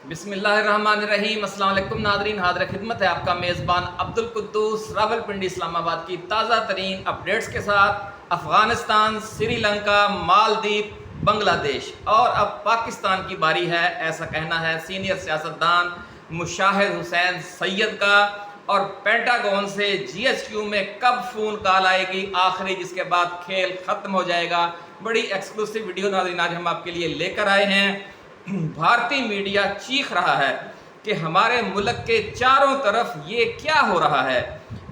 बिस्मिल्लाहिर्रहमानिर्रहीम। अस्सलाम वालेकुम नादरीन, हाज़िर खिदमत है आपका मेज़बान अब्दुल कुद्दूस रावलपिंडी इस्लामाबाद की ताज़ा तरीन अपडेट्स के साथ। अफ़गानिस्तान, श्रीलंका, मालदीव, बांग्लादेश और अब पाकिस्तान की बारी है, ऐसा कहना है सीनियर सियासतदान मुशाहिद हुसैन सैयद का। और पेंटागन से GHQ में कब फ़ोन कॉल आएगी आखिरी, जिसके बाद खेल ख़त्म हो जाएगा। बड़ी एक्सक्लूसिव वीडियो नाज़रीन आज हम आपके लिए लेकर आए हैं। भारतीय मीडिया चीख रहा है कि हमारे मुल्क के चारों तरफ ये क्या हो रहा है।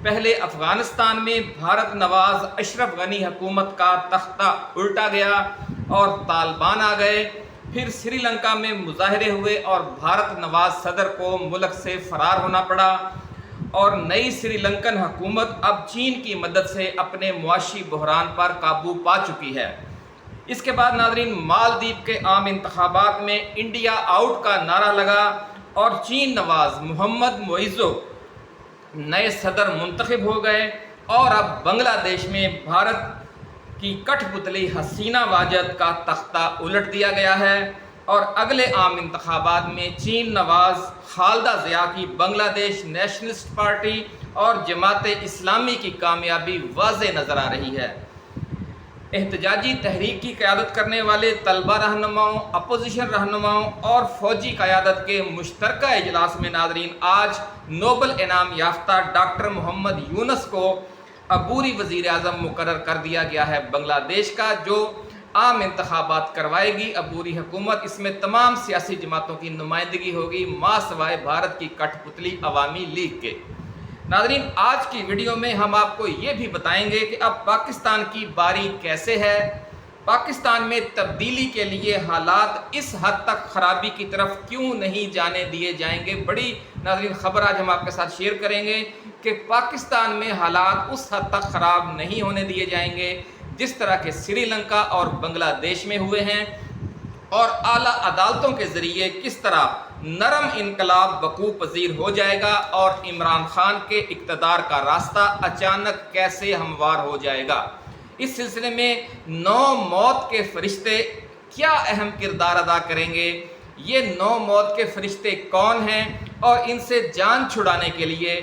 पहले अफ़गानिस्तान में भारत नवाज अशरफ गनी हुकूमत का तख्ता उल्टा गया और तालिबान आ गए। फिर श्रीलंका में मुजाहरे हुए और भारत नवाज सदर को मुल्क से फरार होना पड़ा। और नई श्रीलंकन हुकूमत अब चीन की मदद से अपने मुआशी बहरान पर काबू पा चुकी है। इसके बाद नाज़रीन मालदीव के आम इंतखाबात में इंडिया आउट का नारा लगा और चीन नवाज मोहम्मद मोइज़ो नए सदर मुंतखब हो गए। और अब बांग्लादेश में भारत की कठपुतली हसीना वाजद का तख्ता उलट दिया गया है। और अगले आम इंतखाबात में चीन नवाज खालिदा ज़िया की बांग्लादेश नेशनलिस्ट पार्टी और जमात इस्लामी की कामयाबी वाज़े नज़र आ रही है। एहतजाजी तहरीक की क़यादत करने वाले तलबा रहनुमाओं, अपोजिशन रहनुमाओं और फ़ौजी क़यादत के मुश्तरका इजलास में नाज़रीन आज नोबल इनाम याफ्ता डॉक्टर मोहम्मद यूनुस को अबूरी वज़ीर आज़म मुकर्रर कर दिया गया है बांग्लादेश का, जो आम इंतखाबात करवाएगी अबूरी हुकूमत। इसमें तमाम सियासी जमातों की नुमाइंदगी होगी माँ सवाए भारत की कठपुतली अवामी लीग के। नाज़रीन आज की वीडियो में हम आपको ये भी बताएंगे कि अब पाकिस्तान की बारी कैसे है। पाकिस्तान में तब्दीली के लिए हालात इस हद तक ख़राबी की तरफ क्यों नहीं जाने दिए जाएंगे। बड़ी नाज़रीन ख़बर आज हम आपके साथ शेयर करेंगे कि पाकिस्तान में हालात उस हद तक ख़राब नहीं होने दिए जाएंगे जिस तरह के श्रीलंका और बांग्लादेश में हुए हैं। और आला अदालतों के ज़रिए किस तरह नरम इनकलाब वकूफ़ पज़ीर हो जाएगा और इमरान खान के इक़्तिदार का रास्ता अचानक कैसे हमवार हो जाएगा। इस सिलसिले में 9 मौत के फरिश्ते क्या अहम किरदार अदा करेंगे, ये 9 मौत के फरिश्ते कौन हैं और इनसे जान छुड़ाने के लिए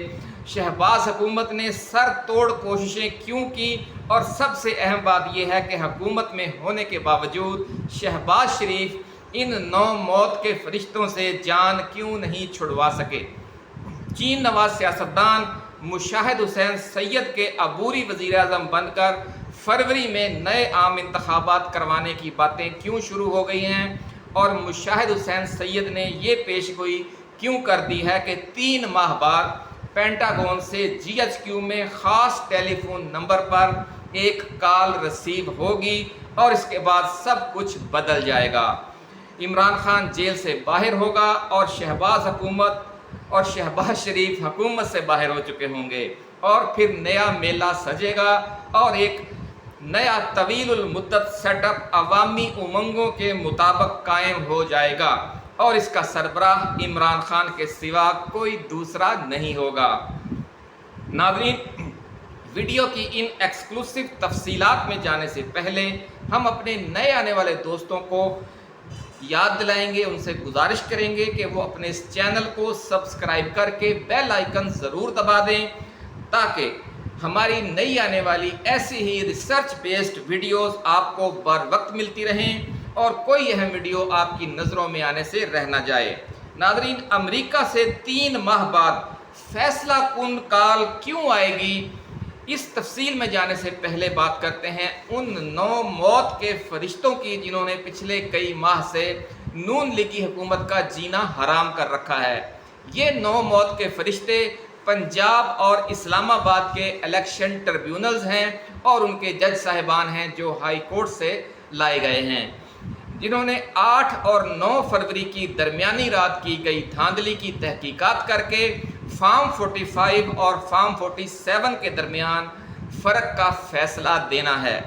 शहबाज हुकूमत ने सर तोड़ कोशिशें क्यों की। और सबसे अहम बात यह है कि हुकूमत में होने के बावजूद शहबाज शरीफ इन 9 मौत के फरिश्तों से जान क्यों नहीं छुड़वा सके। चीन नवाज सियासतदान मुशाहिद हुसैन सैयद के अबूरी वज़ीर आज़म बनकर फरवरी में नए आम इंतखाबात करवाने की बातें क्यों शुरू हो गई हैं। और मुशाहिद हुसैन सैयद ने ये पेशगोई क्यों कर दी है कि 3 माह बाद पेंटागन से GHQ में ख़ास टेलीफोन नंबर पर एक कॉल रिसीव होगी और इसके बाद सब कुछ बदल जाएगा। इमरान खान जेल से बाहर होगा और शहबाज हुकूमत और शहबाज शरीफ हुकूमत से बाहर हो चुके होंगे और फिर नया मेला सजेगा और एक नया तवील मुद्दत सेटअप अवामी उमंगों के मुताबिक कायम हो जाएगा और इसका सरबराह इमरान खान के सिवा कोई दूसरा नहीं होगा। नाज़रीन वीडियो की इन एक्सक्लूसिव तफसीलात में जाने से पहले हम अपने नए आने वाले दोस्तों को याद दिलाएंगे, उनसे गुजारिश करेंगे कि वो अपने इस चैनल को सब्सक्राइब करके बेल आइकन ज़रूर दबा दें ताकि हमारी नई आने वाली ऐसी ही रिसर्च बेस्ड वीडियोस आपको बर वक्त मिलती रहें और कोई अहम वीडियो आपकी नज़रों में आने से रह ना जाए। नाज़रीन अमेरिका से 3 माह बाद फैसला कुन कॉल क्यों आएगी, इस तफसील में जाने से पहले बात करते हैं उन 9 मौत के फरिश्तों की जिन्होंने पिछले कई माह से नून लीगी हुकूमत का जीना हराम कर रखा है। ये 9 मौत के फरिश्ते पंजाब और इस्लामाबाद के इलेक्शन ट्रिब्यूनल्स हैं और उनके जज साहिबान हैं जो हाई कोर्ट से लाए गए हैं, जिन्होंने 8 और 9 फरवरी की दरमियानी रात की गई धांधली की तहकीकात करके फार्म 45 और फार्म 47 के दरमियान फ़र्क का फैसला देना है।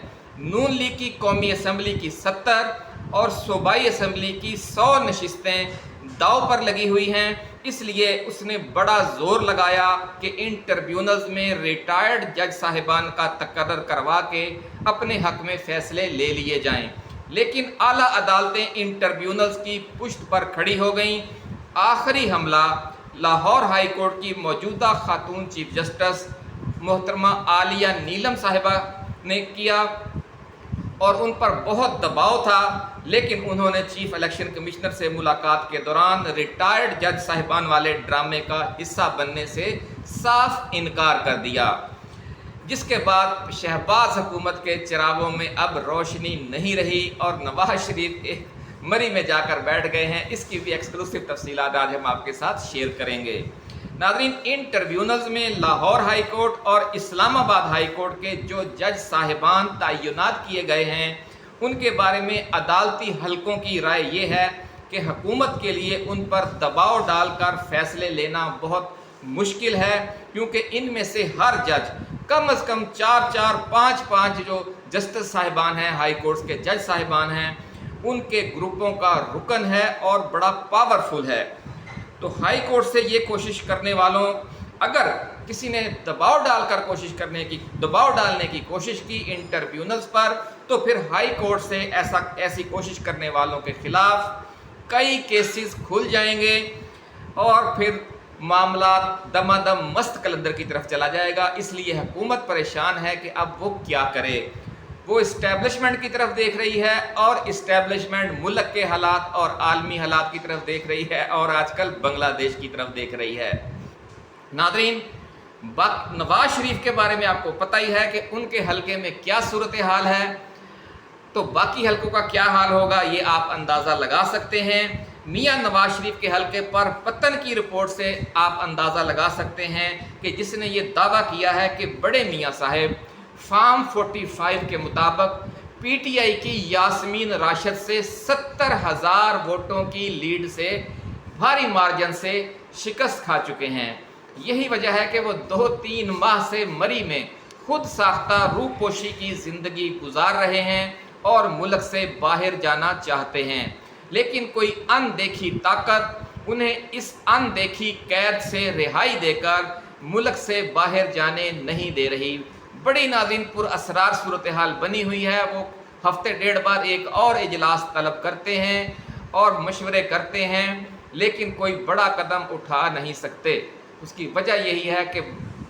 नून लीग की कौमी असम्बली की 70 और सूबाई असम्बली की 100 नशिस्तें दाव पर लगी हुई हैं, इसलिए उसने बड़ा जोर लगाया कि इन ट्रिब्यूनल्स में रिटायर्ड जज साहिबान का तकर्रर करवा के अपने हक में फ़ैसले ले लिए जाएं। लेकिन आला अदालतें इन ट्रिब्यूनल्स की पुश्त पर खड़ी हो गईं آخری حملہ لاہور ہائی کورٹ کی موجودہ خاتون چیف جسٹس محترمہ عالیہ نیلم صاحبہ نے کیا اور ان پر بہت دباؤ تھا، لیکن انہوں نے چیف الیکشن کمشنر سے ملاقات کے دوران ریٹائرڈ جج صاحبان والے ڈرامے کا حصہ بننے سے صاف انکار کر دیا، جس کے بعد شہباز حکومت کے چراغوں میں اب روشنی نہیں رہی اور نواز شریف مری میں جا کر بیٹھ گئے ہیں۔ اس کی بھی ایکسکلوسیو تفصیلات آج ہم آپ کے ساتھ شیئر کریں گے۔ ناظرین، ان ٹریبیونلز میں لاہور ہائی کورٹ اور اسلام آباد ہائی کورٹ کے جو جج صاحبان تعینات کیے گئے ہیں، ان کے بارے میں عدالتی حلقوں کی رائے یہ ہے کہ حکومت کے لیے ان پر دباؤ ڈال کر فیصلے لینا بہت مشکل ہے، کیونکہ ان میں سے ہر جج کم از کم 4-4 5-5 جو جسٹس صاحبان ہیں، ہائی کورٹس کے جج صاحبان ہیں، ان کے گروپوں کا رکن ہے اور بڑا پاورفل ہے۔ تو ہائی کورٹ سے یہ کوشش کرنے والوں، اگر کسی نے دباؤ ڈالنے کی کوشش کی ان ٹریبیونلز پر، تو پھر ہائی کورٹ سے ایسی کوشش کرنے والوں کے خلاف کئی کیسز کھل جائیں گے اور پھر معاملات دمادم مست کلندر کی طرف چلا جائے گا۔ اس لیے حکومت پریشان ہے کہ اب وہ کیا کرے۔ وہ اسٹیبلشمنٹ کی طرف دیکھ رہی ہے اور اسٹیبلشمنٹ ملک کے حالات اور عالمی حالات کی طرف دیکھ رہی ہے اور آج کل بنگلہ دیش کی طرف دیکھ رہی ہے۔ ناظرین، نواز شریف کے بارے میں آپ کو پتہ ہی ہے کہ ان کے حلقے میں کیا صورتحال ہے، تو باقی حلقوں کا کیا حال ہوگا یہ آپ اندازہ لگا سکتے ہیں۔ میاں نواز شریف کے حلقے پر پتن کی رپورٹ سے آپ اندازہ لگا سکتے ہیں کہ جس نے یہ دعویٰ کیا ہے کہ بڑے میاں صاحب فارم 45 کے مطابق پی ٹی آئی کی یاسمین راشد سے 70,000 ووٹوں کی لیڈ سے بھاری مارجن سے شکست کھا چکے ہیں۔ یہی وجہ ہے کہ وہ 2-3 ماہ سے مری میں خود ساختہ روپوشی کی زندگی گزار رہے ہیں اور ملک سے باہر جانا چاہتے ہیں، لیکن کوئی اندیکھی طاقت انہیں اس اندیکھی قید سے رہائی دے کر ملک سے باہر جانے نہیں دے رہی۔ بڑی ناظرین پر اسرار صورتحال بنی ہوئی ہے۔ وہ ہفتے ڈیڑھ بعد ایک اور اجلاس طلب کرتے ہیں اور مشورے کرتے ہیں، لیکن کوئی بڑا قدم اٹھا نہیں سکتے۔ اس کی وجہ یہی ہے کہ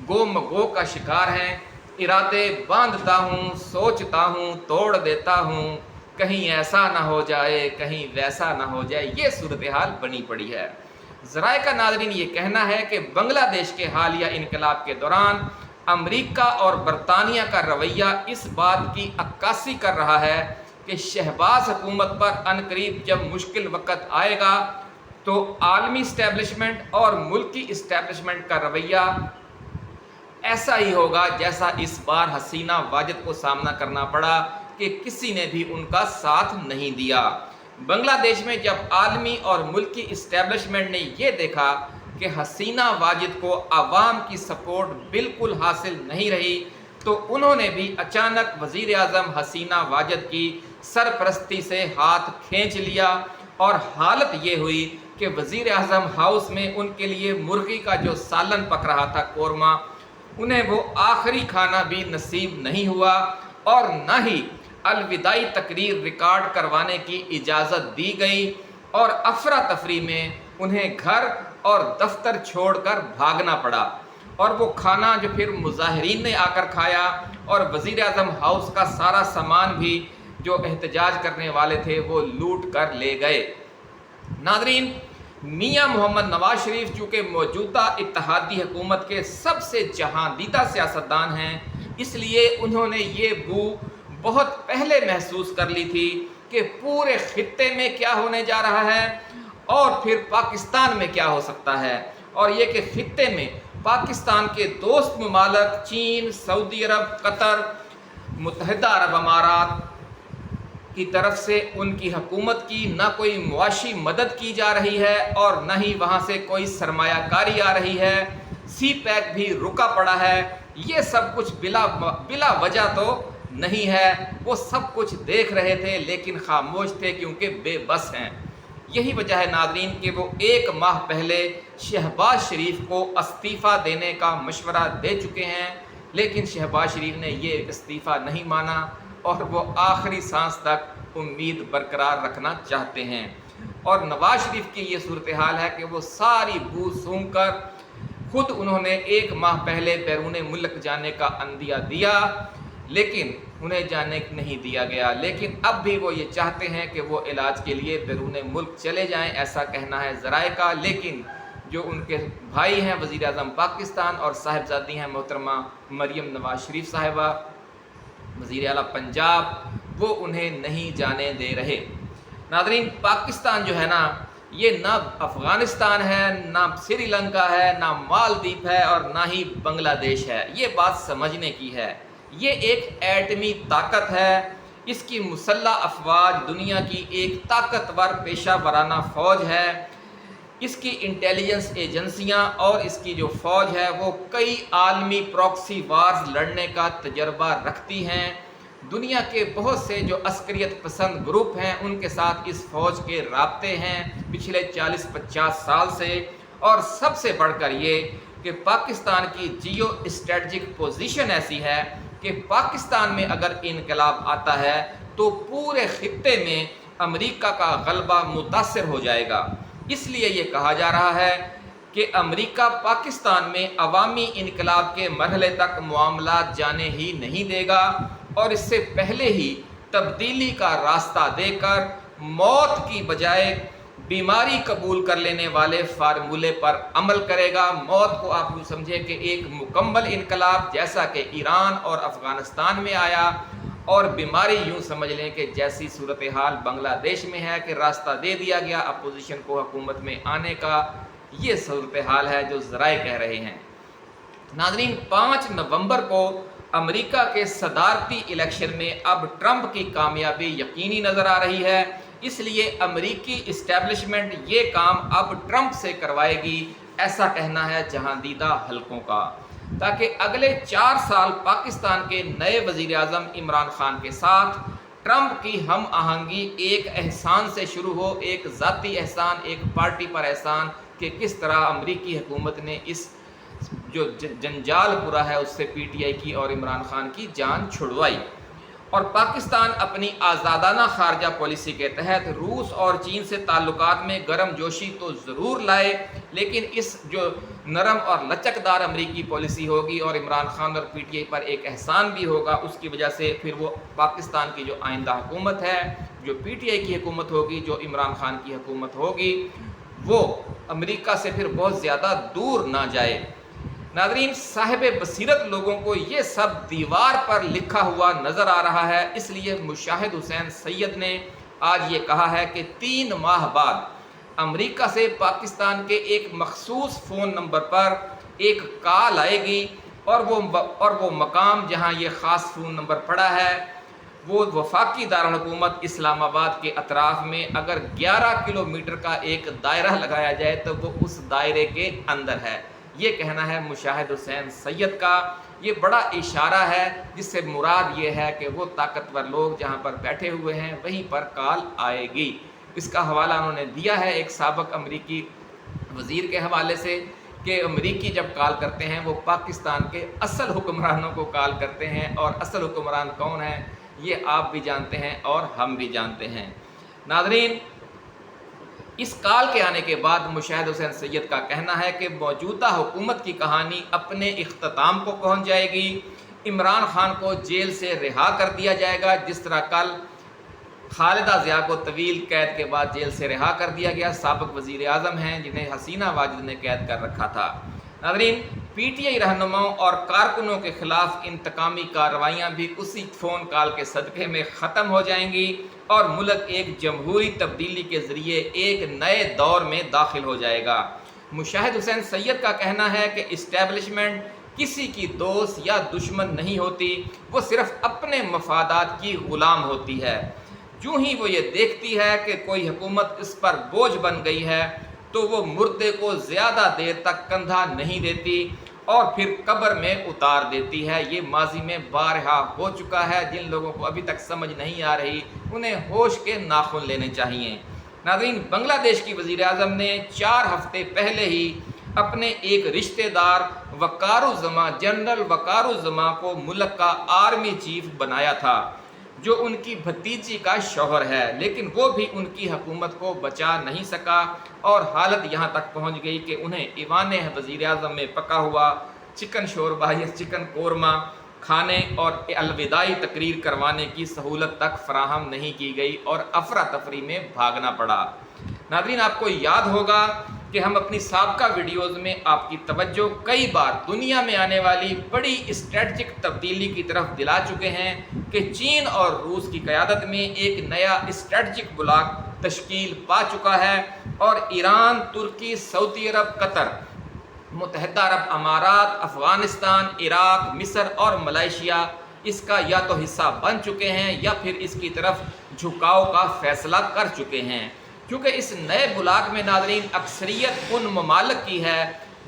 گو مگو کا شکار ہیں۔ ارادے باندھتا ہوں، سوچتا ہوں، توڑ دیتا ہوں، کہیں ایسا نہ ہو جائے، کہیں ویسا نہ ہو جائے، یہ صورتحال بنی پڑی ہے۔ ذرائع کا ناظرین یہ کہنا ہے کہ بنگلہ دیش کے حالیہ انقلاب کے دوران امریکہ اور برطانیہ کا رویہ اس بات کی عکاسی کر رہا ہے کہ شہباز حکومت پر عنقریب جب مشکل وقت آئے گا تو عالمی اسٹیبلشمنٹ اور ملکی اسٹیبلشمنٹ کا رویہ ایسا ہی ہوگا جیسا اس بار حسینہ واجد کو سامنا کرنا پڑا کہ کسی نے بھی ان کا ساتھ نہیں دیا۔ بنگلہ دیش میں جب عالمی اور ملکی اسٹیبلشمنٹ نے یہ دیکھا کہ حسینہ واجد کو عوام کی سپورٹ بالکل حاصل نہیں رہی، تو انہوں نے بھی اچانک وزیر اعظم حسینہ واجد کی سرپرستی سے ہاتھ کھینچ لیا اور حالت یہ ہوئی کہ وزیر اعظم ہاؤس میں ان کے لیے مرغی کا جو سالن پک رہا تھا، قورمہ، انہیں وہ آخری کھانا بھی نصیب نہیں ہوا اور نہ ہی الوداعی تقریر ریکارڈ کروانے کی اجازت دی گئی اور افراتفری میں انہیں گھر اور دفتر چھوڑ کر بھاگنا پڑا، اور وہ کھانا جو پھر مظاہرین نے آ کر کھایا اور وزیر اعظم ہاؤس کا سارا سامان بھی جو احتجاج کرنے والے تھے وہ لوٹ کر لے گئے۔ ناظرین، میاں محمد نواز شریف چونکہ موجودہ اتحادی حکومت کے سب سے جہاں دیدہ سیاستدان ہیں، اس لیے انہوں نے یہ بو بہت پہلے محسوس کر لی تھی کہ پورے خطے میں کیا ہونے جا رہا ہے اور پھر پاکستان میں کیا ہو سکتا ہے، اور یہ کہ خطے میں پاکستان کے دوست ممالک چین، سعودی عرب، قطر، متحدہ عرب امارات کی طرف سے ان کی حکومت کی نہ کوئی معاشی مدد کی جا رہی ہے اور نہ ہی وہاں سے کوئی سرمایہ کاری آ رہی ہے، سی پیک بھی رکا پڑا ہے۔ یہ سب کچھ بلا وجہ تو نہیں ہے، وہ سب کچھ دیکھ رہے تھے لیکن خاموش تھے کیونکہ بے بس ہیں۔ یہی وجہ ہے ناظرین کہ وہ 1 ماہ پہلے شہباز شریف کو استعفیٰ دینے کا مشورہ دے چکے ہیں، لیکن شہباز شریف نے یہ استعفیٰ نہیں مانا اور وہ آخری سانس تک امید برقرار رکھنا چاہتے ہیں۔ اور نواز شریف کی یہ صورتحال ہے کہ وہ ساری بو سونگ کر خود انہوں نے 1 ماہ پہلے بیرون ملک جانے کا عندیہ دیا، لیکن انہیں جانے نہیں دیا گیا، لیکن اب بھی وہ یہ چاہتے ہیں کہ وہ علاج کے لیے بیرون ملک چلے جائیں، ایسا کہنا ہے ذرائع کا۔ لیکن جو ان کے بھائی ہیں وزیر اعظم پاکستان اور صاحبزادی ہیں محترمہ مریم نواز شریف صاحبہ وزیر اعلیٰ پنجاب، وہ انہیں نہیں جانے دے رہے۔ ناظرین، پاکستان جو ہے نا، یہ نہ افغانستان ہے، نہ سری لنکا ہے، نہ مالدیپ ہے اور نہ ہی بنگلہ دیش ہے۔ یہ بات سمجھنے کی ہے۔ یہ ایک ایٹمی طاقت ہے، اس کی مسلح افواج دنیا کی ایک طاقتور پیشہ ورانہ فوج ہے، اس کی انٹیلیجنس ایجنسیاں اور اس کی جو فوج ہے وہ کئی عالمی پراکسی وارز لڑنے کا تجربہ رکھتی ہیں۔ دنیا کے بہت سے جو عسکریت پسند گروپ ہیں ان کے ساتھ اس فوج کے رابطے ہیں پچھلے 40-50 سال سے، اور سب سے بڑھ کر یہ کہ پاکستان کی جیو اسٹریٹجک پوزیشن ایسی ہے کہ پاکستان میں اگر انقلاب آتا ہے تو پورے خطے میں امریکہ کا غلبہ متاثر ہو جائے گا۔ اس لیے یہ کہا جا رہا ہے کہ امریکہ پاکستان میں عوامی انقلاب کے مرحلے تک معاملات جانے ہی نہیں دے گا، اور اس سے پہلے ہی تبدیلی کا راستہ دے کر موت کی بجائے بیماری قبول کر لینے والے فارمولے پر عمل کرے گا۔ موت کو آپ یوں سمجھے کہ ایک مکمل انقلاب جیسا کہ ایران اور افغانستان میں آیا، اور بیماری یوں سمجھ لیں کہ جیسی صورتحال بنگلہ دیش میں ہے کہ راستہ دے دیا گیا اپوزیشن کو حکومت میں آنے کا۔ یہ صورتحال ہے جو ذرائع کہہ رہے ہیں۔ ناظرین، 5 نومبر کو امریکہ کے صدارتی الیکشن میں اب ٹرمپ کی کامیابی یقینی نظر آ رہی ہے، اس لیے امریکی اسٹیبلشمنٹ یہ کام اب ٹرمپ سے کروائے گی، ایسا کہنا ہے جہاں دیدہ حلقوں کا، تاکہ اگلے 4 سال پاکستان کے نئے وزیر اعظم عمران خان کے ساتھ ٹرمپ کی ہم آہنگی ایک احسان سے شروع ہو، ایک ذاتی احسان، ایک پارٹی پر احسان کہ کس طرح امریکی حکومت نے اس جو جنجال پورا ہے اس سے پی ٹی آئی کی اور عمران خان کی جان چھڑوائی۔ اور پاکستان اپنی آزادانہ خارجہ پالیسی کے تحت روس اور چین سے تعلقات میں گرم جوشی تو ضرور لائے، لیکن اس جو نرم اور لچکدار امریکی پالیسی ہوگی اور عمران خان اور پی ٹی آئی پر ایک احسان بھی ہوگا، اس کی وجہ سے پھر وہ پاکستان کی جو آئندہ حکومت ہے، جو پی ٹی آئی کی حکومت ہوگی، جو عمران خان کی حکومت ہوگی، وہ امریکہ سے پھر بہت زیادہ دور نہ جائے۔ ناظرین، صاحب بصیرت لوگوں کو یہ سب دیوار پر لکھا ہوا نظر آ رہا ہے، اس لیے مشاہد حسین سید نے آج یہ کہا ہے کہ 3 ماہ بعد امریکہ سے پاکستان کے ایک مخصوص فون نمبر پر ایک کال آئے گی، اور وہ مقام جہاں یہ خاص فون نمبر پڑا ہے وہ وفاقی دارالحکومت اسلام آباد کے اطراف میں اگر 11 کلومیٹر کا ایک دائرہ لگایا جائے تو وہ اس دائرے کے اندر ہے۔ یہ کہنا ہے مشاہد حسین سید کا۔ یہ بڑا اشارہ ہے جس سے مراد یہ ہے کہ وہ طاقتور لوگ جہاں پر بیٹھے ہوئے ہیں وہیں پر کال آئے گی۔ اس کا حوالہ انہوں نے دیا ہے ایک سابق امریکی وزیر کے حوالے سے کہ امریکی جب کال کرتے ہیں وہ پاکستان کے اصل حکمرانوں کو کال کرتے ہیں، اور اصل حکمران کون ہیں یہ آپ بھی جانتے ہیں اور ہم بھی جانتے ہیں۔ ناظرین، اس کال کے آنے کے بعد مشاہد حسین سید کا کہنا ہے کہ موجودہ حکومت کی کہانی اپنے اختتام کو پہنچ جائے گی۔ عمران خان کو جیل سے رہا کر دیا جائے گا، جس طرح کل خالدہ ضیاء کو طویل قید کے بعد جیل سے رہا کر دیا گیا۔ سابق وزیر اعظم ہیں جنہیں حسینہ واجد نے قید کر رکھا تھا۔ ناظرین، پی ٹی آئی رہنماؤں اور کارکنوں کے خلاف انتقامی کارروائیاں بھی اسی فون کال کے صدقے میں ختم ہو جائیں گی، اور ملک ایک جمہوری تبدیلی کے ذریعے ایک نئے دور میں داخل ہو جائے گا۔ مشاہد حسین سید کا کہنا ہے کہ اسٹیبلشمنٹ کسی کی دوست یا دشمن نہیں ہوتی، وہ صرف اپنے مفادات کی غلام ہوتی ہے۔ جو ہی وہ یہ دیکھتی ہے کہ کوئی حکومت اس پر بوجھ بن گئی ہے تو وہ مردے کو زیادہ دیر تک کندھا نہیں دیتی اور پھر قبر میں اتار دیتی ہے۔ یہ ماضی میں بارہا ہو چکا ہے۔ جن لوگوں کو ابھی تک سمجھ نہیں آ رہی انہیں ہوش کے ناخن لینے چاہیے۔ ناظرین، بنگلہ دیش کی وزیر اعظم نے 4 ہفتے پہلے ہی اپنے ایک رشتہ دار وقار الزماں جنرل وقار الزماں کو ملک کا آرمی چیف بنایا تھا۔ जो उनकी भतीजी का शौहर है, लेकिन वो भी उनकी हुकूमत को बचा नहीं सका और हालत यहाँ तक पहुँच गई कि उन्हें ईवान वज़ीर आज़म में पका हुआ चिकन शोरबा या चिकन कोरमा खाने और अलविदाई तकरीर करवाने की सहूलत तक फराहम नहीं की गई और अफरा तफरी में भागना पड़ा। नाज़रीन, आपको याद होगा कि हम अपनी साबका वीडियोज़ में आपकी तवज्जो कई बार दुनिया में आने वाली बड़ी स्ट्रेटजिक तब्दीली की तरफ दिला चुके हैं कि चीन और रूस की क़यादत में एक नया स्ट्रेटजिक ब्लॉक तश्कील पा चुका है और ईरान, तुर्की, सऊदी अरब, कतर, मुत्तहिदा अरब अमारात, अफ़गानिस्तान, इराक़, मिस्र और मलेशिया इसका या तो हिस्सा बन चुके हैं या फिर इसकी तरफ झुकाव का फ़ैसला कर चुके हैं। क्योंकि इस नए ब्लॉक में नाज़रीन अक्सरियत उन ममालिक की है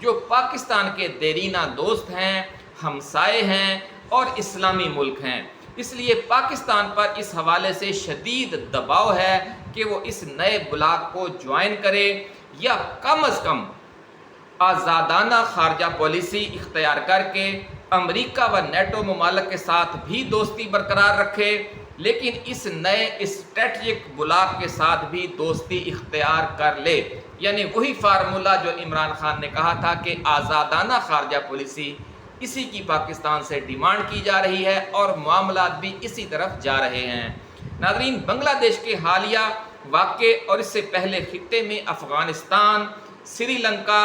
जो पाकिस्तान के देरीना दोस्त हैं, हमसाए हैं और इस्लामी मुल्क हैं। इसलिए पाकिस्तान पर इस हवाले से शदीद दबाव है कि वो इस नए ब्लॉक को ज्वाइन करे या कम अज़ कम आज़ादाना खारजा पॉलिसी इख्तियार करके अमरीका व नेटो ममालिक के साथ भी दोस्ती बरकरार रखे, लेकिन इस नए स्ट्रेटजिक ब्लॉक के साथ भी दोस्ती इख्तियार कर ले। यानी वही फार्मूला जो इमरान खान ने कहा था कि आज़ादाना खारजा पॉलिसी, इसी की पाकिस्तान से डिमांड की जा रही है और मामलात भी इसी तरफ जा रहे हैं। नाज़रीन, बांग्लादेश के हालिया वाक़े और इससे पहले खित्ते में अफ़गानिस्तान, श्रीलंका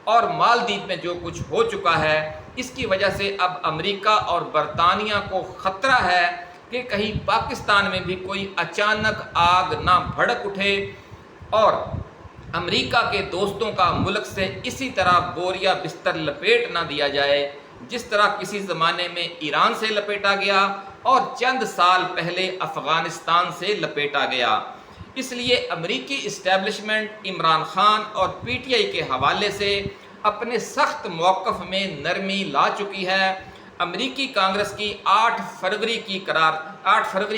और मालदीव में जो कुछ हो चुका है, इसकी वजह से अब अमेरिका और बरतानिया को ख़तरा है कि कहीं पाकिस्तान में भी कोई अचानक आग ना भड़क उठे और अमेरिका के दोस्तों का मुल्क से इसी तरह बोरिया बिस्तर लपेट ना दिया जाए, जिस तरह किसी ज़माने में ईरान से लपेटा गया और चंद साल पहले अफ़गानिस्तान से लपेटा गया। इसलिए अमरीकी इस्टेब्लिशमेंट इमरान खान और पीटीआई के हवाले से अपने सख्त मौक़िफ़ में नरमी ला चुकी है। अमरीकी कांग्रेस की 8 फरवरी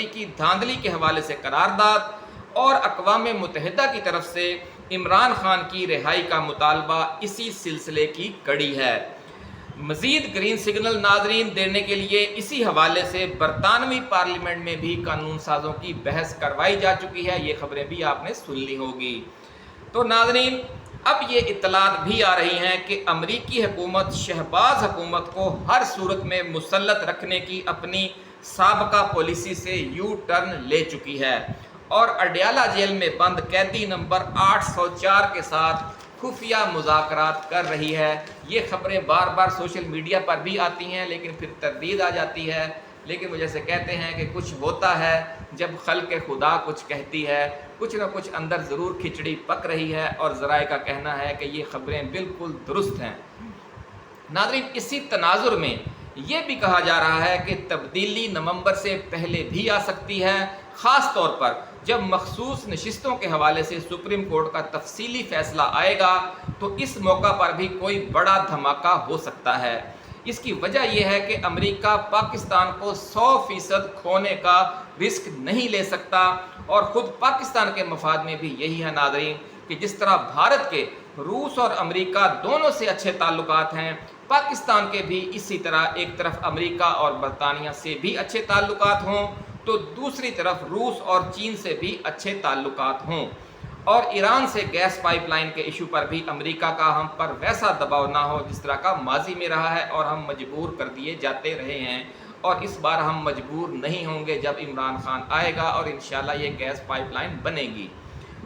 की धांधली के हवाले से करारदाद और अक़वाम मुत्तहिदा की तरफ से इमरान खान की रिहाई का मुतालबा इसी सिलसिले की कड़ी है। मज़ीद ग्रीन सिग्नल नाज़रीन देने के लिए इसी हवाले से बरतानवी पार्लियामेंट में भी कानून साज़ों की बहस करवाई जा चुकी है। ये खबरें भी आपने सुन ली होगी। तो नाज़रीन, अब ये इत्तलात भी आ रही हैं कि अमरीकी हुकूमत शहबाज हुकूमत को हर सूरत में मुसल्लत रखने की अपनी साबका पॉलिसी से यू टर्न ले चुकी है और अडयाला जेल में बंद कैदी नंबर 804 के साथ खुफिया मुज़ाकरात कर रही है। ये खबरें बार बार सोशल मीडिया पर भी आती हैं, लेकिन फिर तरदीद आ जाती है। लेकिन वो जैसे कहते हैं कि कुछ होता है जब खल्क़ खुदा कुछ कहती है, कुछ ना कुछ अंदर ज़रूर खिचड़ी पक रही है और ज़राए का कहना है कि ये खबरें बिल्कुल दुरुस्त हैं। नाज़रीन, इसी तनाजुर में ये भी कहा जा रहा है कि तब्दीली नवंबर से पहले भी आ सकती है, ख़ास तौर पर जब मखसूस नशिस्तों के हवाले से सुप्रीम कोर्ट का तफसीली फ़ैसला आएगा तो इस मौका पर भी कोई बड़ा धमाका हो सकता है। इसकी वजह यह है कि अमेरिका पाकिस्तान को 100% खोने का रिस्क नहीं ले सकता और ख़ुद पाकिस्तान के मफाद में भी यही है नाज़रीन कि जिस तरह भारत के रूस और अमेरिका दोनों से अच्छे ताल्लुकात हैं, पाकिस्तान के भी इसी तरह एक तरफ अमेरिका और बरतानिया से भी अच्छे ताल्लुकात हों तो दूसरी तरफ रूस और चीन से भी अच्छे ताल्लुकात हों और ईरान से गैस पाइपलाइन के इशू पर भी अमेरिका का हम पर वैसा दबाव ना हो जिस तरह का माजी में रहा है और हम मजबूर कर दिए जाते रहे हैं। और इस बार हम मजबूर नहीं होंगे जब इमरान खान आएगा और इंशाल्लाह ये गैस पाइपलाइन बनेगी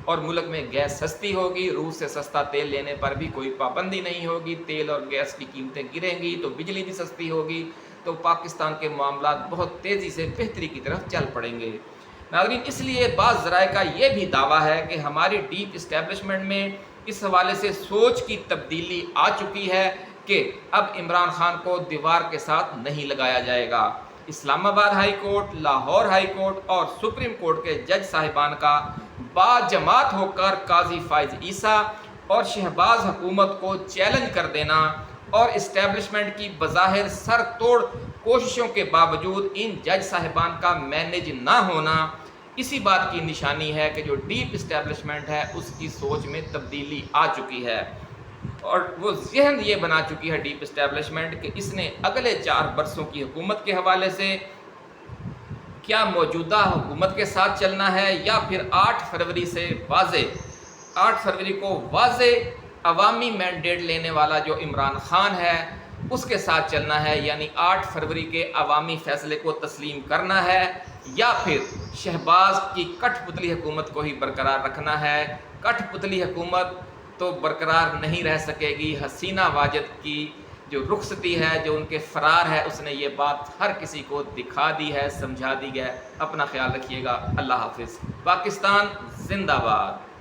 और मुल्क में गैस सस्ती होगी। रूस से सस्ता तेल लेने पर भी कोई पाबंदी नहीं होगी, तेल और गैस की कीमतें गिरेंगी तो बिजली भी सस्ती होगी, तो पाकिस्तान के मामलात बहुत तेज़ी से बेहतरी की तरफ चल पड़ेंगे। नाज़रीन, इसलिए बाज़ ज़राए का ये भी दावा है कि हमारी डीप इस्टेब्लिशमेंट में इस हवाले से सोच की तब्दीली आ चुकी है कि अब इमरान खान को दीवार के साथ नहीं लगाया जाएगा। Islamabad high court, Lahore high court और सुप्रीम कोर्ट के जज साहिबान का बाजमात होकर काजी फाइज ईसा और शहबाज हुकूमत को चैलेंज कर देना और इस्टेब्लिशमेंट की बज़ाहिर सर तोड़ कोशिशों के बावजूद इन जज साहिबान का मैनेज ना होना इसी बात की निशानी है कि जो डीप इस्टेब्लिशमेंट है उसकी सोच में तब्दीली आ चुकी है और वो जहन ये बना चुकी है डीप इस्टेब्लिशमेंट कि इसने अगले 4 बरसों की हुकूमत के हवाले से کیا موجودہ حکومت کے ساتھ چلنا ہے یا پھر 8 فروری سے 8 فروری کو واضح عوامی مینڈیٹ لینے والا جو عمران خان ہے اس کے ساتھ چلنا ہے، یعنی 8 فروری کے عوامی فیصلے کو تسلیم کرنا ہے، یا پھر شہباز کی کٹھ پتلی حکومت کو ہی برقرار رکھنا ہے؟ کٹھ پتلی حکومت تو برقرار نہیں رہ سکے گی۔ حسینہ واجد کی جو رخصتی ہے، جو ان کے فرار ہے، اس نے یہ بات ہر کسی کو دکھا دی ہے، سمجھا دی ہے۔ اپنا خیال رکھیے گا۔ اللہ حافظ۔ پاکستان زندہ باد۔